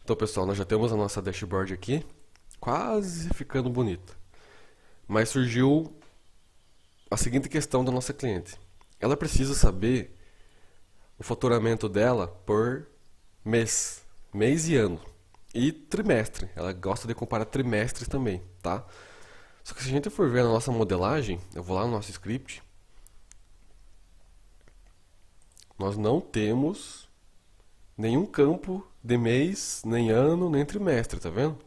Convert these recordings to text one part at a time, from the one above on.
Então, pessoal, nós já temos a nossa dashboard aqui, quase ficando bonita. Mas surgiu a seguinte questão da nossa cliente. Ela precisa saber o faturamento dela por mês e ano. E trimestre. Ela gosta de comparar trimestres também, tá? Só que se a gente for ver na nossa modelagem, eu vou lá no nosso script, nós não temos nenhum campo de mês, nem ano, nem trimestre, tá vendo?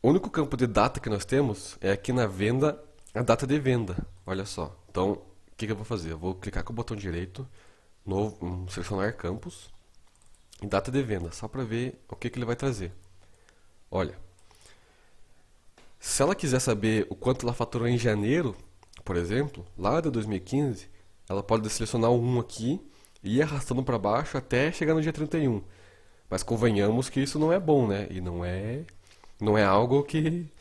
O único campo de data que nós temos é aqui na venda, a data de venda. Olha só. Então, o que eu vou fazer? Eu vou clicar com o botão direito, selecionar campos e data de venda, só para ver o que ele vai trazer. Olha, se ela quiser saber o quanto ela faturou em janeiro, por exemplo, lá de 2015, ela pode selecionar o 1 aqui e ir arrastando para baixo até chegar no dia 31. Mas convenhamos que isso não é bom, né? E não é algo que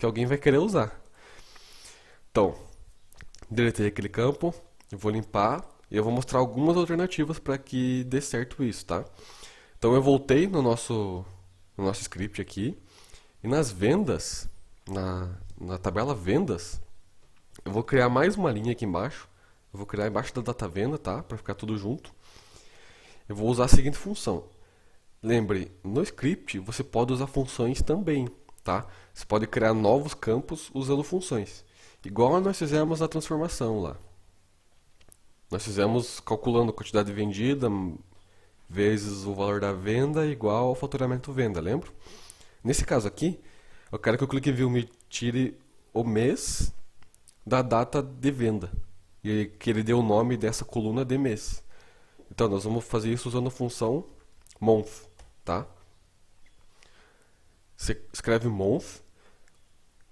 alguém vai querer usar. Então, deletei aquele campo, eu vou limpar e eu vou mostrar algumas alternativas para que dê certo isso, tá? Então eu voltei no nosso script aqui e nas vendas, na tabela vendas, eu vou criar mais uma linha aqui embaixo. Eu vou criar embaixo da data venda, tá? Para ficar tudo junto. Eu vou usar a seguinte função. Lembre, no script você pode usar funções também, tá? Você pode criar novos campos usando funções. Igual nós fizemos na transformação lá. Nós fizemos calculando a quantidade vendida vezes o valor da venda igual ao faturamento venda, lembra? Nesse caso aqui, eu quero que o Click View me tire o mês da data de venda. E que ele dê o nome dessa coluna de mês. Então nós vamos fazer isso usando a função month, tá? Você escreve month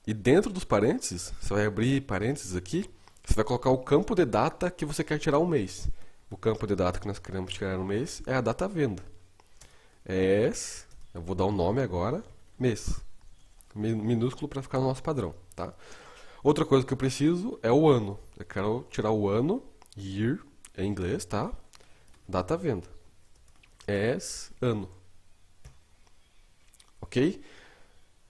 e dentro dos parênteses, você vai abrir parênteses aqui, você vai colocar o campo de data que você quer tirar o mês. O campo de data que nós queremos tirar no mês é a data venda. Eu vou dar um nome agora, mês. Minúsculo para ficar no nosso padrão, tá? Outra coisa que eu preciso é o ano. Eu quero tirar o ano, year, em inglês, tá? Data venda. Ano. Ok?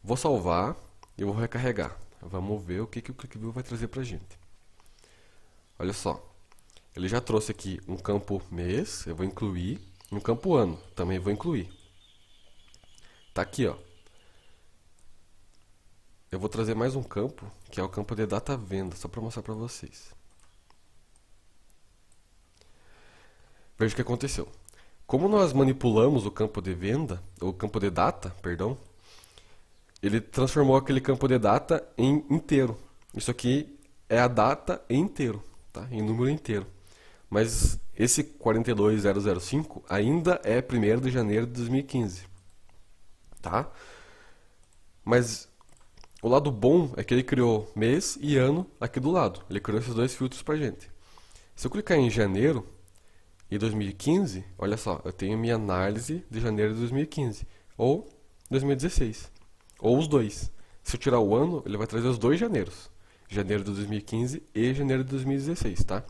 Vou salvar e vou recarregar. Vamos ver o que o ClickView vai trazer pra gente. Olha só. Ele já trouxe aqui um campo mês, eu vou incluir. Um campo ano, também vou incluir. Tá aqui, ó. Eu vou trazer mais um campo, que é o campo de data venda, só para mostrar para vocês. Veja o que aconteceu. Como nós manipulamos o campo de venda, ou o campo de data, perdão, ele transformou aquele campo de data em inteiro. Isso aqui é a data em inteiro, tá? Em número inteiro. Mas esse 42005 ainda é 1º de janeiro de 2015, tá? Mas o lado bom é que ele criou mês e ano aqui do lado. Ele criou esses dois filtros pra gente. Se eu clicar em janeiro e 2015, olha só, eu tenho minha análise de janeiro de 2015 ou 2016, ou os dois. Se eu tirar o ano, ele vai trazer os dois janeiros, janeiro de 2015 e janeiro de 2016, tá?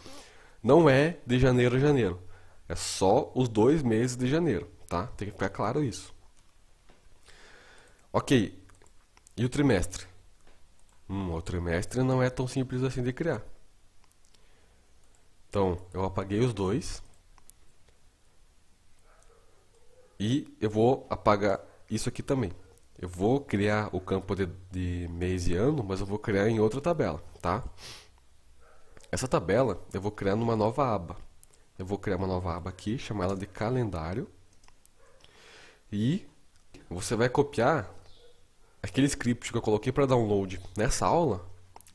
Não é de janeiro a janeiro, é só os 2 meses de janeiro, tá? Tem que ficar claro isso. Ok, e o trimestre? O trimestre não é tão simples assim de criar. Então, eu apaguei os dois. E eu vou apagar isso aqui também. Eu vou criar o campo de mês e ano, mas eu vou criar em outra tabela, tá? Essa tabela eu vou criar numa nova aba. Eu vou criar uma nova aba aqui, chamar ela de calendário. E você vai copiar aquele script que eu coloquei para download nessa aula.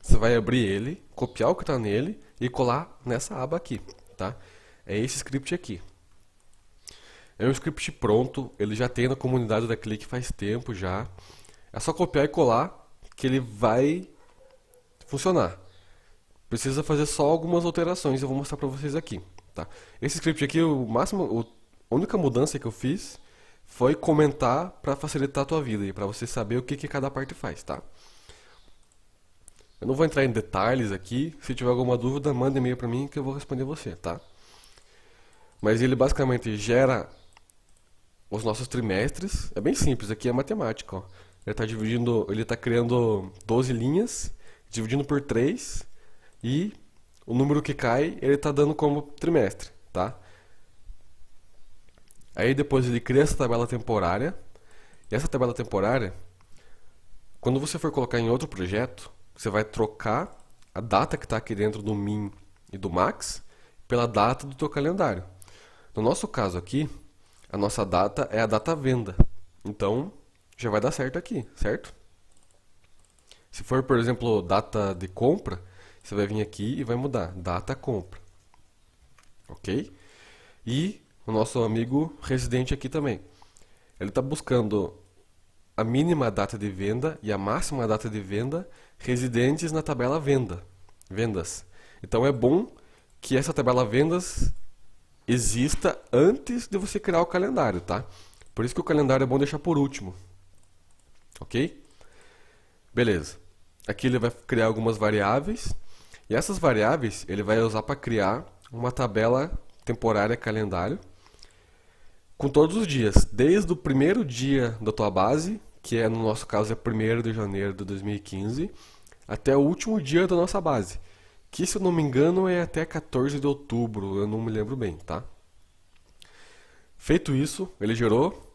Você vai abrir ele, copiar o que está nele e colar nessa aba aqui, tá? É esse script aqui. É um script pronto, ele já tem na comunidade da Click faz tempo já. É só copiar e colar que ele vai funcionar. Precisa fazer só algumas alterações, eu vou mostrar pra vocês aqui, tá? Esse script aqui, a única mudança que eu fiz foi comentar para facilitar a tua vida e para você saber o que cada parte faz, tá? Eu não vou entrar em detalhes aqui, se tiver alguma dúvida, manda e-mail para mim que eu vou responder você, tá? Mas ele basicamente gera os nossos trimestres. É bem simples, aqui é matemática, ó. Ele está criando 12 linhas, dividindo por 3 e o número que cai, ele está dando como trimestre, tá? Aí depois ele cria essa tabela temporária. E essa tabela temporária, quando você for colocar em outro projeto, você vai trocar a data que está aqui dentro do min e do max pela data do teu calendário. No nosso caso aqui, a nossa data é a data venda. Então, já vai dar certo aqui, certo? Se for, por exemplo, data de compra, você vai vir aqui e vai mudar data compra. Ok? E o nosso amigo residente aqui também. Ele está buscando a mínima data de venda e a máxima data de venda residentes na tabela vendas. Então é bom que essa tabela vendas exista antes de você criar o calendário, tá? Por isso que o calendário é bom deixar por último. Ok? Beleza. Aqui ele vai criar algumas variáveis. E essas variáveis ele vai usar para criar uma tabela temporária calendário com todos os dias, desde o primeiro dia da tua base, que no nosso caso é 1º de janeiro de 2015, até o último dia da nossa base, que se eu não me engano é até 14 de outubro, eu não me lembro bem, tá? Feito isso, ele gerou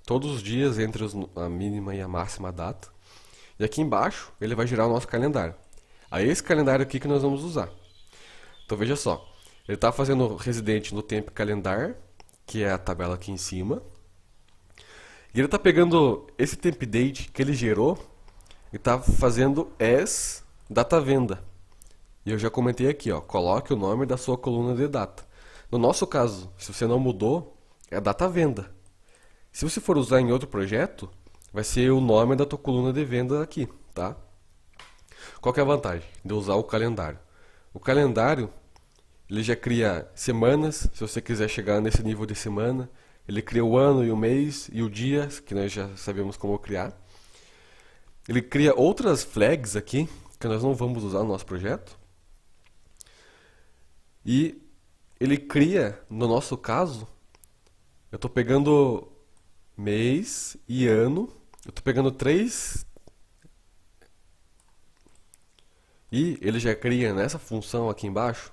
todos os dias entre a mínima e a máxima data. E aqui embaixo ele vai gerar o nosso calendário. Aí esse calendário aqui que nós vamos usar. Então veja só, ele está fazendo residente no tempo calendar, que é a tabela aqui em cima. E ele está pegando esse temp date que ele gerou e está fazendo as data venda. E eu já comentei aqui, ó, coloque o nome da sua coluna de data. No nosso caso, se você não mudou, é a data venda. Se você for usar em outro projeto, vai ser o nome da tua coluna de venda aqui, tá? Qual que é a vantagem de usar o calendário? O calendário, ele já cria semanas, se você quiser chegar nesse nível de semana. Ele cria o ano e o mês e o dia, que nós já sabemos como criar. Ele cria outras flags aqui, que nós não vamos usar no nosso projeto. E ele cria, no nosso caso, eu estou pegando mês e ano, eu estou pegando 3. E ele já cria nessa função aqui embaixo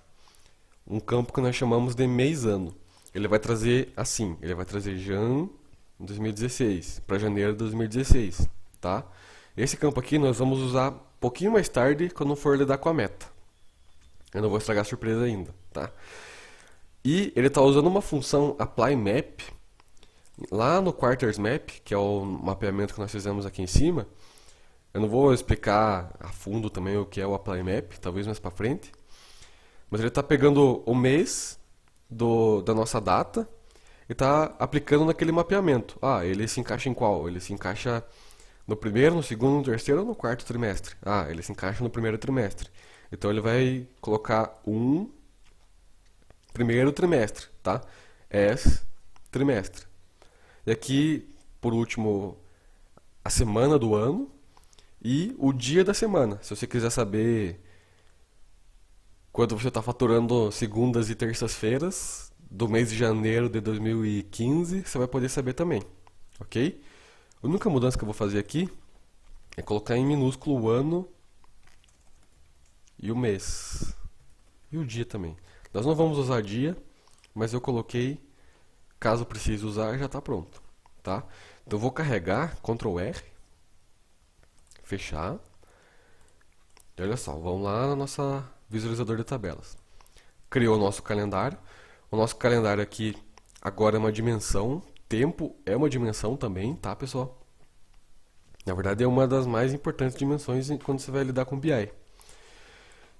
um campo que nós chamamos de mês-ano. Ele vai trazer assim, ele vai trazer Jan 2016 para janeiro de 2016, tá? Esse campo aqui nós vamos usar um pouquinho mais tarde quando for lidar com a meta. Eu não vou estragar a surpresa ainda, tá? E ele está usando uma função apply map lá no quarters map, que é o mapeamento que nós fizemos aqui em cima. Eu não vou explicar a fundo também o que é o apply map, talvez mais para frente. Mas ele está pegando o mês da nossa data e está aplicando naquele mapeamento. Ah, ele se encaixa em qual? Ele se encaixa no primeiro, no segundo, no terceiro ou no quarto trimestre? Ah, ele se encaixa no primeiro trimestre. Então ele vai colocar primeiro trimestre, tá? Trimestre. E aqui, por último, a semana do ano e o dia da semana. Se você quiser saber quando você está faturando segundas e terças-feiras do mês de janeiro de 2015, você vai poder saber também, ok? A única mudança que eu vou fazer aqui é colocar em minúsculo o ano e o mês. E o dia também. Nós não vamos usar dia, mas eu coloquei, caso precise usar, já está pronto, tá? Então eu vou carregar, Ctrl R, fechar. E olha só, vamos lá no nosso visualizador de tabelas. Criou o nosso calendário. O nosso calendário aqui agora é uma dimensão. Tempo é uma dimensão também, tá, pessoal? Na verdade é uma das mais importantes dimensões quando você vai lidar com BI.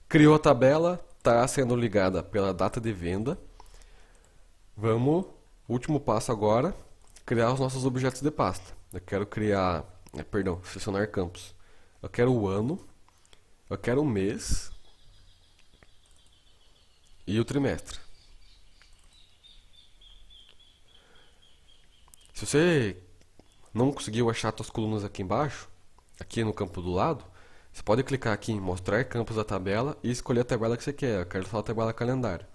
Criou a tabela, está sendo ligada pela data de venda. Vamos, último passo agora, criar os nossos objetos de pasta. Eu quero criar, selecionar campos. Eu quero o ano, eu quero o mês e o trimestre. Se você não conseguiu achar suas colunas aqui embaixo, aqui no campo do lado, você pode clicar aqui em mostrar campos da tabela e escolher a tabela que você quer. Eu quero só a tabela calendário.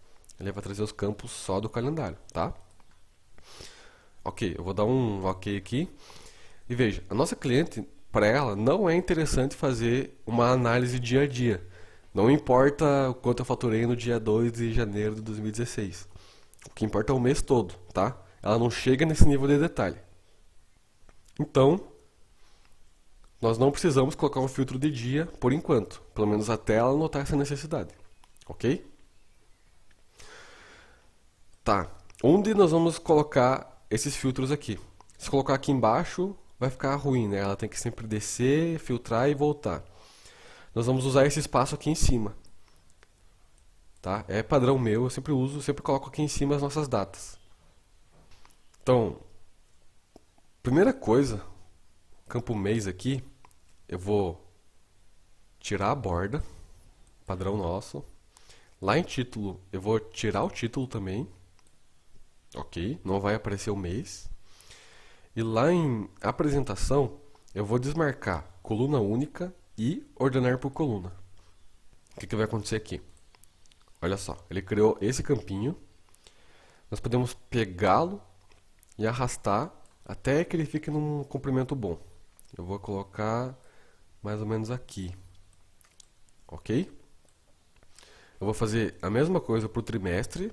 Ele vai trazer os campos só do calendário, tá? Ok. Ok, eu vou dar um ok aqui. E veja, a nossa cliente, para ela, não é interessante fazer uma análise dia a dia. Não importa o quanto eu faturei no dia 2 de janeiro de 2016. O que importa é o mês todo, tá? Ela não chega nesse nível de detalhe. Então, nós não precisamos colocar um filtro de dia por enquanto, pelo menos até ela notar essa necessidade, ok? Tá, onde nós vamos colocar esses filtros aqui? Se colocar aqui embaixo, vai ficar ruim, né? Ela tem que sempre descer, filtrar e voltar. Nós vamos usar esse espaço aqui em cima, tá? É padrão meu, eu sempre uso, sempre coloco aqui em cima as nossas datas. Então, primeira coisa, campo mês aqui, eu vou tirar a borda, padrão nosso. Lá em título, eu vou tirar o título também, ok? Não vai aparecer o mês. E lá em apresentação, eu vou desmarcar coluna única e ordenar por coluna. O que vai acontecer aqui? Olha só, ele criou esse campinho. Nós podemos pegá-lo e arrastar até que ele fique num comprimento bom. Eu vou colocar mais ou menos aqui, ok? Eu vou fazer a mesma coisa para o trimestre.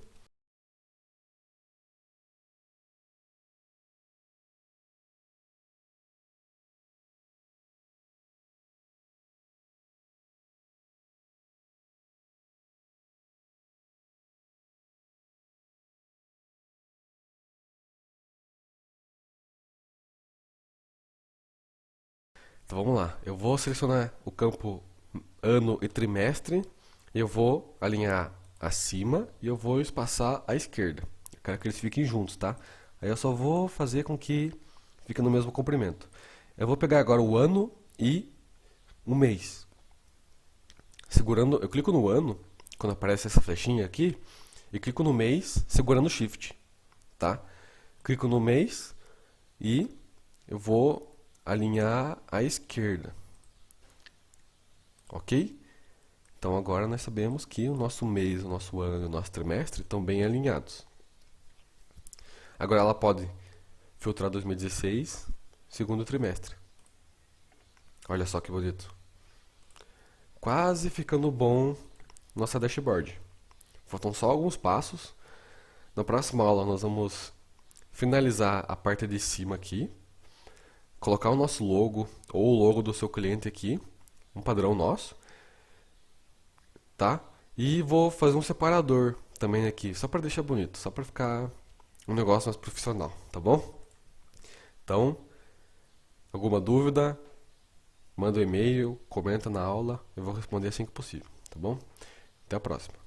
Então vamos lá, eu vou selecionar o campo ano e trimestre, eu vou alinhar acima e eu vou espaçar à esquerda. Eu quero que eles fiquem juntos, tá? Aí eu só vou fazer com que fique no mesmo comprimento. Eu vou pegar agora o ano e o mês. Segurando, eu clico no ano, quando aparece essa flechinha aqui, e clico no mês segurando o Shift, tá? Clico no mês e eu vou alinhar à esquerda, ok? Então agora nós sabemos que o nosso mês, o nosso ano e o nosso trimestre estão bem alinhados. Agora ela pode filtrar 2016, segundo trimestre. Olha só que bonito. Quase ficando bom nossa dashboard. Faltam só alguns passos. Na próxima aula nós vamos finalizar a parte de cima aqui, colocar o nosso logo ou o logo do seu cliente aqui, um padrão nosso, tá? E vou fazer um separador também aqui, só para deixar bonito, só para ficar um negócio mais profissional, tá bom? Então, alguma dúvida, manda um e-mail, comenta na aula, eu vou responder assim que possível, tá bom? Até a próxima.